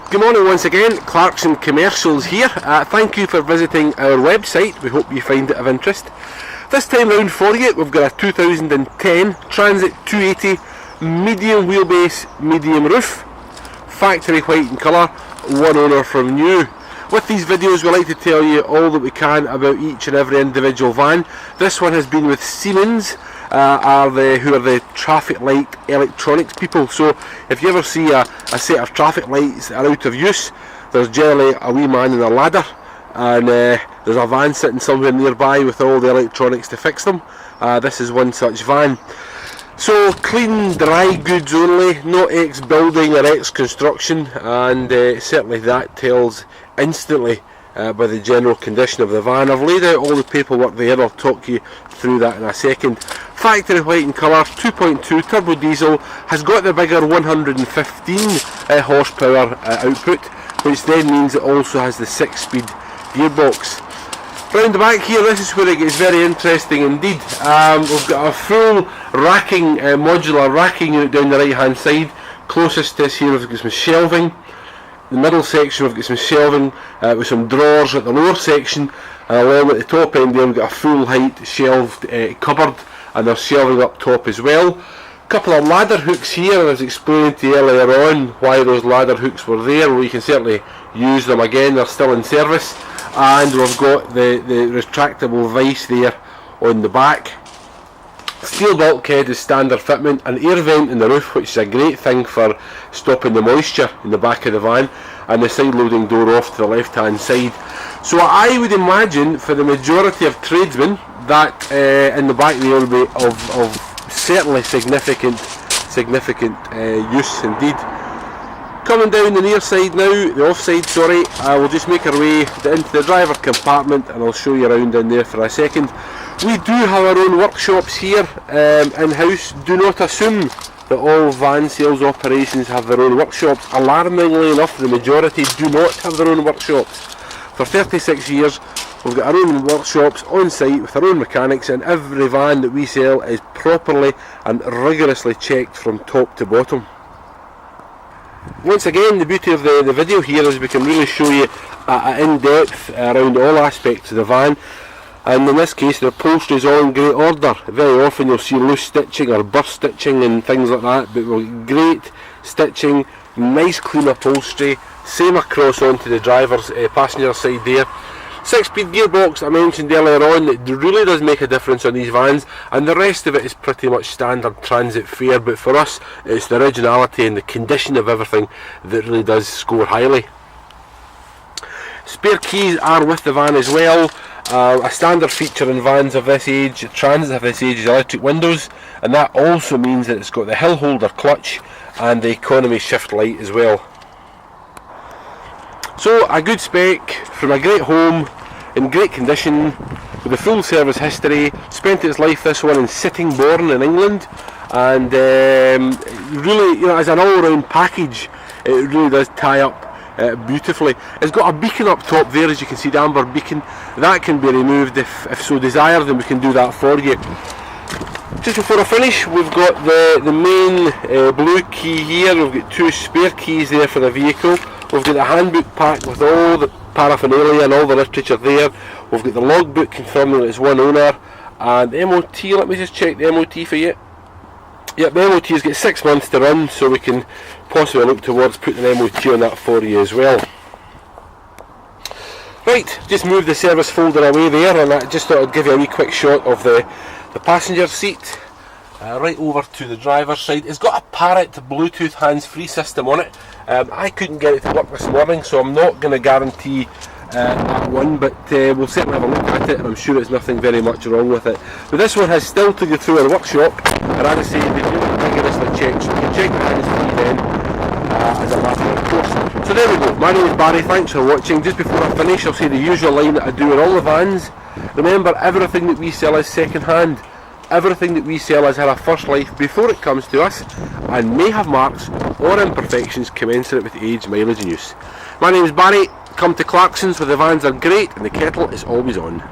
Good morning once again, Clarkson Commercials here. Thank you for visiting our website. We hope you find it of interest. This time round for you, we've got a 2010 Transit 280 medium wheelbase, medium roof, factory white in colour, one owner from new. With these videos we like to tell you all that we can about each and every individual van. This one has been with Siemens, who are the traffic light electronics people. So if you ever see a set of traffic lights that are out of use, there's generally a wee man in a ladder, and there's a van sitting somewhere nearby with all the electronics to fix them. This is one such van. So clean, dry goods only, not ex-building or ex-construction, and certainly that tells instantly by the general condition of the van. I've laid out all the paperwork there, I'll talk you through that in a second. Factory white in colour, 2.2 turbo diesel, has got the bigger 115 horsepower output, which then means it also has the 6-speed gearbox. Round the back here, this is where it gets very interesting indeed. We've got a full racking, modular racking unit down the right hand side. Closest to us here we've got some shelving. The middle section we've got some shelving with some drawers at the lower section, and along at the top end there we've got a full height shelved cupboard, and there's shelving up top as well. A couple of ladder hooks here, and I was explaining to you earlier on why those ladder hooks were there. Well, you can certainly use them again, they're still in service. And we've got the retractable vise there on the back. Steel bulkhead is standard fitment, an air vent in the roof, which is a great thing for stopping the moisture in the back of the van, and the side loading door off to the left hand side. So I would imagine for the majority of tradesmen that in the back there will be of certainly significant use indeed. Coming down the near side now, the off side, sorry, we'll just make our way into the driver compartment, and I'll show you around in there for a second. We do have our own workshops here in-house. Do not assume that all van sales operations have their own workshops. Alarmingly enough, the majority do not have their own workshops. For 36 years we've got our own workshops on site with our own mechanics, and every van that we sell is properly and rigorously checked from top to bottom. Once again, the beauty of the video here is we can really show you in depth around all aspects of the van, and in this case the upholstery is all in great order. Very often you'll see loose stitching or burst stitching and things like that, but we've great stitching, nice clean upholstery, same across onto the driver's passenger side there. 6-speed gearbox I mentioned earlier on, it really does make a difference on these vans, and the rest of it is pretty much standard transit fare, but for us it's the originality and the condition of everything that really does score highly. Spare keys are with the van as well. A standard feature in vans of this age, transit of this age, is electric windows, and that also means that it's got the hill holder clutch and the economy shift light as well. So a good spec from a great home, in great condition, with a full service history. Spent its life, this one, in Sittingbourne in England, and really, you know, as an all-round package, it really does tie up beautifully. It's got a beacon up top there, as you can see, the amber beacon. That can be removed if so desired, and we can do that for you. Just before I finish, we've got the main blue key here. We've got 2 spare keys there for the vehicle. We've got the handbook pack with all the paraphernalia and all the literature there. We've got the logbook confirming that it's one owner, and the MOT, let me just check the MOT for you. Yep, the MOT has got 6 months to run, so we can possibly look towards putting an MOT on that for you as well. Right, just move the service folder away there, and I just thought I'd give you a wee quick shot of the passenger seat. Right over to the driver's side. It's got a Parrot Bluetooth hands-free system on it. I couldn't get it to work this morning, so I'm not going to guarantee that one, but we'll certainly have a look at it, and I'm sure there's nothing very much wrong with it. But this one has still to go through our workshop, and as I say, they do rigorously check, so we can check the hands-free then as a matter of course. So there we go. My name is Barry, thanks for watching. Just before I finish, I'll say the usual line that I do in all the vans. Remember, everything that we sell is second hand. Everything that we sell has had a first life before it comes to us, and may have marks or imperfections commensurate with age, mileage and use. My name is Barry. Come to Clarkson's where the vans are great and the kettle is always on.